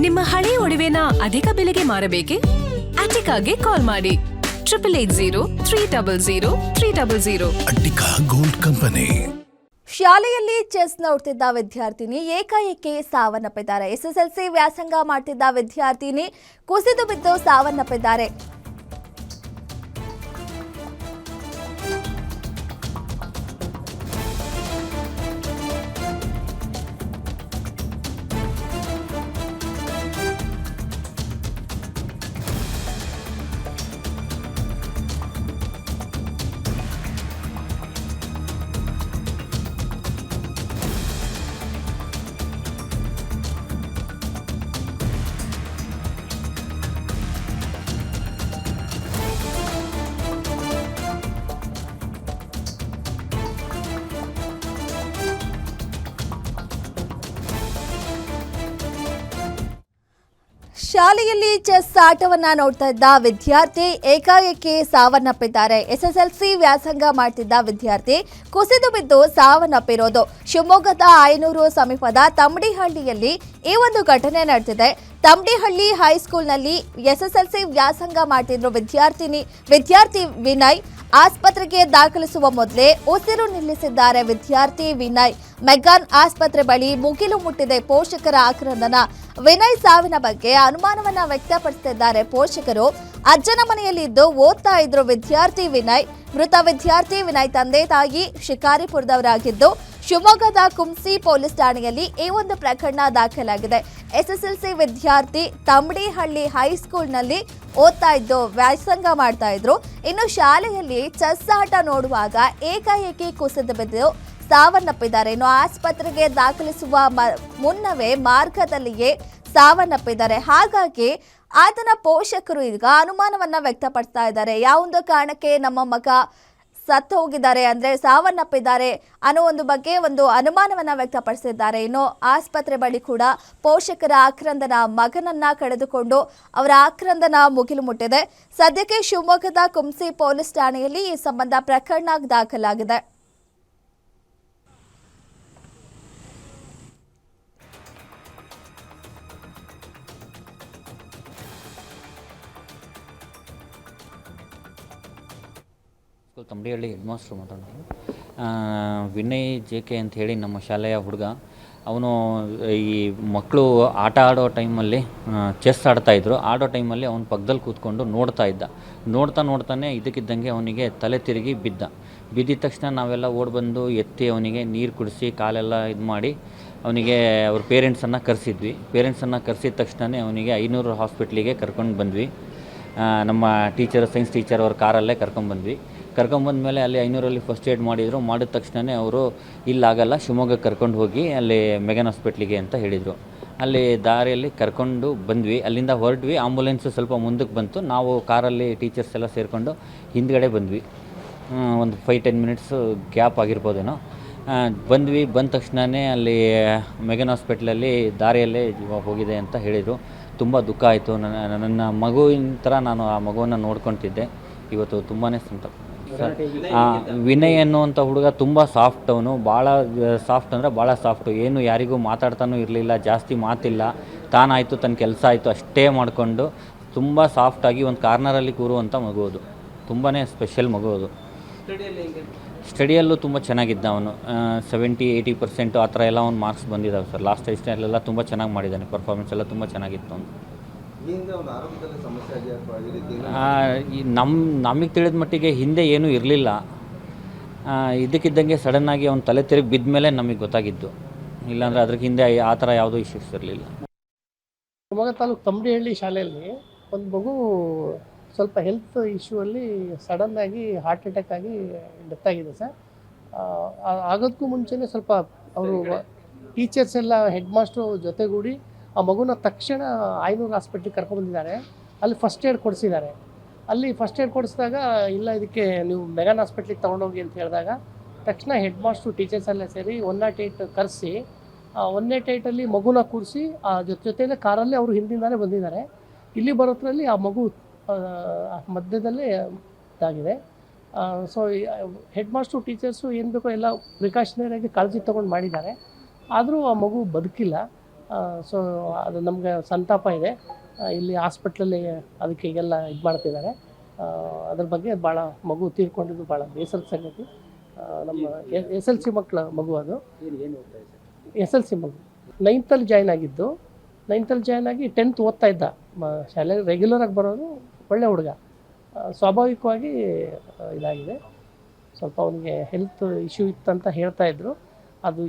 ನಿಮ್ಮ ಹಳೆಯ ಒಡವೆನ ಅಧಿಕ ಬೆಲೆಗೆ ಮಾರಬೇಕೆ? ಅಟಿಕಾಗೆ ಕಾಲ್ ಮಾಡಿ 8880 ಅಟ್ಟಿಕಾ ಗೋಲ್ಡ್ ಕಂಪನಿ. ಶಾಲೆಯಲ್ಲಿ ಚೆಸ್ ನೋಡ್ತಿದ್ದ ವಿದ್ಯಾರ್ಥಿನಿ ಏಕಾಏಕಿ ಸಾವನ್ನಪ್ಪಿದ್ದಾರೆ. ಎಸ್ಎಸ್ಎಲ್ಸಿ ವ್ಯಾಸಂಗ ಮಾಡ್ತಿದ್ದ ವಿದ್ಯಾರ್ಥಿನಿ ಕುಸಿದು ಬಿದ್ದು ಸಾವನ್ನಪ್ಪಿದ್ದಾರೆ. ಶಾಲೆಯಲ್ಲಿ ಚೆಸ್ ಆಟವನ್ನ ನೋಡ್ತಾ ಇದ್ದ ವಿದ್ಯಾರ್ಥಿ ಏಕಾಏಕಿ ಸಾವನ್ನಪ್ಪಿದ್ದಾರೆ. ಎಸ್ಎಸ್ಎಲ್ಸಿ ವ್ಯಾಸಂಗ ಮಾಡ್ತಿದ್ದ ವಿದ್ಯಾರ್ಥಿ ಕುಸಿದು ಬಿದ್ದು ಸಾವನ್ನಪ್ಪಿರೋದು ಶಿವಮೊಗ್ಗದ ಆಯನೂರು ಸಮೀಪದ ತಮಡಿಹಳ್ಳಿಯಲ್ಲಿ ಈ ಒಂದು ಘಟನೆ ನಡೆದಿದೆ. ತಮಡಿಹಳ್ಳಿ ಹೈಸ್ಕೂಲ್ನಲ್ಲಿ ಎಸ್ಎಸ್ಎಲ್ಸಿ ವ್ಯಾಸಂಗ ಮಾಡ್ತಿದ್ರು ವಿದ್ಯಾರ್ಥಿ ವಿನಯ್. ಆಸ್ಪತ್ರೆಗೆ ದಾಖಲಿಸುವ ಮೊದಲೇ ಉಸಿರು ನಿಲ್ಲಿಸಿದ್ದಾರೆ ವಿದ್ಯಾರ್ಥಿ ವಿನಯ್. ಮೆಗ್ಗಾನ್ ಆಸ್ಪತ್ರೆ ಬಳಿ ಮುಗಿಲು ಮುಟ್ಟಿದೆ ಪೋಷಕರ ಆಕ್ರಂದನ. ವಿನಯ್ ಸಾವಿನ ಬಗ್ಗೆ ಅನುಮಾನವನ್ನ ವ್ಯಕ್ತಪಡಿಸುತ್ತಿದ್ದಾರೆ ಪೋಷಕರು. ಅಜ್ಜನ ಮನೆಯಲ್ಲಿದ್ದು ಓದ್ತಾ ಇದ್ರು ವಿದ್ಯಾರ್ಥಿ ವಿನಯ್. ಮೃತ ವಿದ್ಯಾರ್ಥಿ ವಿನಯ್ ತಂದೆ ತಾಯಿ ಶಿಕಾರಿಪುರದವರಾಗಿದ್ದು ಶಿವಮೊಗ್ಗದ ಕುಂಸಿ ಪೊಲೀಸ್ ಠಾಣೆಯಲ್ಲಿ ಈ ಒಂದು ಪ್ರಕರಣ ದಾಖಲಾಗಿದೆ. ಎಸ್ಎಸ್ಎಲ್ಸಿ ವಿದ್ಯಾರ್ಥಿ ತಮಡಿಹಳ್ಳಿ ಹೈಸ್ಕೂಲ್ನಲ್ಲಿ ಓದ್ತಾ ಇದ್ದು ವ್ಯಾಸಂಗ ಮಾಡ್ತಾ ಇದ್ರು. ಇನ್ನು ಶಾಲೆಯಲ್ಲಿ ಚೆಸ್ ಆಟ ನೋಡುವಾಗ ಏಕಾಏಕಿ ಕುಸಿದು ಬಿದ್ದು ಸಾವನ್ನಪ್ಪಿದ್ದಾರೆ. ಇನ್ನು ಆಸ್ಪತ್ರೆಗೆ ದಾಖಲಿಸುವ ಮುನ್ನವೇ ಮಾರ್ಗದಲ್ಲಿಯೇ ಸಾವನ್ನಪ್ಪಿದ್ದಾರೆ. ಹಾಗಾಗಿ ಆತನ ಪೋಷಕರು ಈಗ ಅನುಮಾನವನ್ನ ವ್ಯಕ್ತಪಡಿಸ್ತಾ ಇದ್ದಾರೆ. ಯಾವೊಂದು ಕಾರಣಕ್ಕೆ ನಮ್ಮ ಮಗ ಸತ್ತು ಹೋಗಿದ್ದಾರೆ ಅಂದ್ರೆ ಸಾವನ್ನಪ್ಪಿದ್ದಾರೆ ಅನ್ನೋ ಒಂದು ಬಗ್ಗೆ ಒಂದು ಅನುಮಾನವನ್ನ ವ್ಯಕ್ತಪಡಿಸಿದ್ದಾರೆ. ಇನ್ನು ಆಸ್ಪತ್ರೆ ಬಳಿ ಕೂಡ ಪೋಷಕರ ಆಕ್ರಂದನ, ಮಗನನ್ನ ಕಳೆದುಕೊಂಡು ಅವರ ಆಕ್ರಂದನ ಮುಗಿಲು ಮುಟ್ಟಿದೆ. ಸದ್ಯಕ್ಕೆ ಶಿವಮೊಗ್ಗದ ಕುಂಸಿ ಪೊಲೀಸ್ ಠಾಣೆಯಲ್ಲಿ ಈ ಸಂಬಂಧ ಪ್ರಕರಣ ದಾಖಲಾಗಿದೆ. ತಮಡಿಹಳ್ಳಿ ಹೆಡ್ ಮಾಸ್ಟ್ರು ಮಾತಾಡೋದು. ವಿನಯ್ JK ಅಂತ ಹೇಳಿ ನಮ್ಮ ಶಾಲೆಯ ಹುಡುಗ. ಅವನು ಈ ಮಕ್ಕಳು ಆಟ ಆಡೋ ಟೈಮಲ್ಲಿ ಚೆಸ್ ಆಡ್ತಾಯಿದ್ರು. ಆಡೋ ಟೈಮಲ್ಲಿ ಅವನು ಪಕ್ಕದಲ್ಲಿ ಕೂತ್ಕೊಂಡು ನೋಡ್ತಾನೆ ಇದಕ್ಕಿದ್ದಂಗೆ ಅವನಿಗೆ ತಲೆ ತಿರುಗಿ ಬಿದ್ದಿದ ತಕ್ಷಣ ನಾವೆಲ್ಲ ಓಡ್ಬಂದು ಎತ್ತಿ ಅವನಿಗೆ ನೀರು ಕುಡಿಸಿ ಕಾಲೆಲ್ಲ ಇದು ಮಾಡಿ ಅವನಿಗೆ ಅವ್ರ ಪೇರೆಂಟ್ಸನ್ನು ಕರೆಸಿದ ತಕ್ಷಣ ಅವನಿಗೆ ಐನೂರು ಹಾಸ್ಪಿಟ್ಲಿಗೆ ಕರ್ಕೊಂಡು ಬಂದ್ವಿ. ನಮ್ಮ ಸೈನ್ಸ್ ಟೀಚರ್ ಅವ್ರ ಕಾರಲ್ಲೇ ಕರ್ಕೊಂಬಂದ್ಮೇಲೆ ಅಲ್ಲಿ ಐನೂರಲ್ಲಿ ಫಸ್ಟ್ ಏಡ್ ಮಾಡಿದ ತಕ್ಷಣ ಅವರು ಇಲ್ಲಾಗಲ್ಲ ಶಿವಮೊಗ್ಗಕ್ಕೆ ಕರ್ಕೊಂಡು ಹೋಗಿ ಅಲ್ಲಿ ಮೆಗನ್ ಹಾಸ್ಪಿಟ್ಲಿಗೆ ಅಂತ ಹೇಳಿದರು. ಅಲ್ಲಿ ದಾರಿಯಲ್ಲಿ ಕರ್ಕೊಂಡು ಬಂದ್ವಿ. ಅಲ್ಲಿಂದ ಹೊರಟ್ವಿ. ಆಂಬುಲೆನ್ಸು ಸ್ವಲ್ಪ ಮುಂದಕ್ಕೆ ಬಂತು. ನಾವು ಕಾರಲ್ಲಿ ಟೀಚರ್ಸ್ ಎಲ್ಲ ಸೇರಿಕೊಂಡು ಹಿಂದ್ಗಡೆ ಬಂದ್ವಿ. ಒಂದು 5-10 ಮಿನಿಟ್ಸು ಗ್ಯಾಪ್ ಆಗಿರ್ಬೋದೇನೋ. ಬಂದ ತಕ್ಷಣವೇ ಅಲ್ಲಿ ಮೆಗನ್ ಹಾಸ್ಪಿಟ್ಲಲ್ಲಿ ದಾರಿಯಲ್ಲೇ ಜೀವ ಹೋಗಿದೆ ಅಂತ ಹೇಳಿದರು. ತುಂಬ ದುಃಖ ಆಯಿತು. ನನ್ನ ಮಗುವಿನ ಥರ ನಾನು ಆ ಮಗುವನ್ನು ನೋಡ್ಕೊತಿದ್ದೆ. ಇವತ್ತು ತುಂಬಾ ಸಂತಾಪ. ವಿನಯ್ ಅನ್ನುವಂಥ ಹುಡುಗ ತುಂಬ ಸಾಫ್ಟ್. ಅವನು ಭಾಳ ಸಾಫ್ಟ್ ಅಂದರೆ ಭಾಳ ಸಾಫ್ಟು. ಏನು ಯಾರಿಗೂ ಮಾತಾಡ್ತಾನೂ ಇರಲಿಲ್ಲ, ಜಾಸ್ತಿ ಮಾತಿಲ್ಲ. ತಾನಾಯಿತು ತನ್ನ ಕೆಲಸ ಆಯಿತು ಅಷ್ಟೇ ಮಾಡಿಕೊಂಡು ತುಂಬ ಸಾಫ್ಟಾಗಿ ಒಂದು ಕಾರ್ನರಲ್ಲಿ ಕೂರುವಂಥ ಮಗು ಅದು. ತುಂಬಾ ಸ್ಪೆಷಲ್ ಮಗು ಅದು. ಸ್ಟಡಿಯಲ್ಲೂ ತುಂಬ ಚೆನ್ನಾಗಿದ್ದ ಅವನು. 70-80% ಆ ಥರ ಎಲ್ಲ ಅವ್ನು ಮಾರ್ಕ್ಸ್ ಬಂದಿದ್ದಾವೆ ಸರ್. ಲಾಸ್ಟ್ ಟೆಸ್ಟಲ್ಲೆಲ್ಲ ತುಂಬ ಚೆನ್ನಾಗಿ ಮಾಡಿದ್ದಾನೆ. ಪರ್ಫಾರ್ಮೆನ್ಸ್ ಎಲ್ಲ ತುಂಬ ಚೆನ್ನಾಗಿತ್ತು ಅವನು. ನಮಗೆ ತಿಳಿದ ಮಟ್ಟಿಗೆ ಹಿಂದೆ ಏನೂ ಇರಲಿಲ್ಲ. ಇದಕ್ಕಿದ್ದಂಗೆ ಸಡನ್ನಾಗಿ ಅವ್ನು ತಲೆ ತಿರುಗಿ ಬಿದ್ದ ಮೇಲೆ ನಮಗೆ ಗೊತ್ತಾಗಿದ್ದು. ಇಲ್ಲಾಂದರೆ ಅದ್ರಿಗೆ ಹಿಂದೆ ಆ ಥರ ಯಾವುದೂ ಇಶ್ಯೂಸ್ ಇರಲಿಲ್ಲ. ಶಿವಮೊಗ್ಗ ತಾಲೂಕು ತಮಡಿಹಳ್ಳಿ ಶಾಲೆಯಲ್ಲಿ ಒಂದು ಮಗು ಸ್ವಲ್ಪ ಹೆಲ್ತ್ ಇಶ್ಯೂ ಅಲ್ಲಿ ಸಡನ್ನಾಗಿ ಹಾರ್ಟ್ ಅಟ್ಯಾಕ್ ಆಗಿ ಡೆತ್ ಆಗಿದೆ ಸರ್. ಆಗೋದಕ್ಕೂ ಮುಂಚೆನೇ ಸ್ವಲ್ಪ ಅವರು ಟೀಚರ್ಸ್ ಎಲ್ಲ ಹೆಡ್ ಮಾಸ್ಟ್ರು ಜೊತೆಗೂಡಿ ಆ ಮಗುನ ತಕ್ಷಣ ಆಯನೂರು ಹಾಸ್ಪಿಟ್ಲಿಗೆ ಕರ್ಕೊಂಡ್ಬಂದಿದ್ದಾರೆ. ಅಲ್ಲಿ ಫಸ್ಟ್ ಏಡ್ ಕೊಡಿಸಿದ್ದಾರೆ. ಅಲ್ಲಿ ಫಸ್ಟ್ ಏಡ್ ಕೊಡಿಸಿದಾಗ ಇಲ್ಲ ಇದಕ್ಕೆ ನೀವು ಮೆಗನ್ ಹಾಸ್ಪಿಟ್ಲಿಗೆ ತೊಗೊಂಡೋಗಿ ಅಂತ ಹೇಳಿದಾಗ ತಕ್ಷಣ ಹೆಡ್ ಮಾಸ್ಟ್ರು ಟೀಚರ್ಸ್ ಎಲ್ಲ ಸೇರಿ 108 ಕರೆಸಿ 108ಅಲ್ಲಿ ಮಗುನ ಕೂರಿಸಿ ಜೊತೆಯಲ್ಲೇ ಕಾರಲ್ಲಿ ಅವರು ಹಿಂದಿಂದಾನೇ ಬಂದಿದ್ದಾರೆ. ಇಲ್ಲಿ ಬರೋದ್ರಲ್ಲಿ ಆ ಮಗು ಮಧ್ಯದಲ್ಲೇ ಇದಾಗಿದೆ. ಸೊ ಹೆಡ್ ಮಾಸ್ಟ್ರು ಟೀಚರ್ಸು ಏನು ಬೇಕೋ ಎಲ್ಲ ಪ್ರಿಕಾಷನರಿಯಾಗಿ ಕಾಳಜಿ ತೊಗೊಂಡು ಮಾಡಿದ್ದಾರೆ. ಆದರೂ ಆ ಮಗು ಬದುಕಿಲ್ಲ. ಸೊ ಅದು ನಮಗೆ ಸಂತಾಪ ಇದೆ. ಇಲ್ಲಿ ಹಾಸ್ಪಿಟ್ಲಲ್ಲಿ ಅದಕ್ಕೆ ಈಗೆಲ್ಲ ಇದು ಮಾಡ್ತಿದ್ದಾರೆ. ಅದ್ರ ಬಗ್ಗೆ ಭಾಳ ಮಗು ತೀರ್ಕೊಂಡಿದ್ದು ಭಾಳ ಬೇಸರದ ಸಂಗತಿ. ನಮ್ಮ SLC ಮಕ್ಕಳ ಮಗು ಅದು. SLC ಮಗು 9th ಜಾಯ್ನ್ ಆಗಿದ್ದು. 9th ಜಾಯ್ನ್ ಆಗಿ 10th ಓದ್ತಾ ಇದ್ದ. ಶಾಲೆಗೆ ರೆಗ್ಯುಲರಾಗಿ ಬರೋದು, ಒಳ್ಳೆ ಹುಡುಗ. ಸ್ವಾಭಾವಿಕವಾಗಿ ಇದಾಗಿದೆ. ಸ್ವಲ್ಪ ಅವನಿಗೆ ಹೆಲ್ತ್ ಇಶ್ಯೂ ಇತ್ತಂತ ಹೇಳ್ತಾಯಿದ್ರು. ಅದು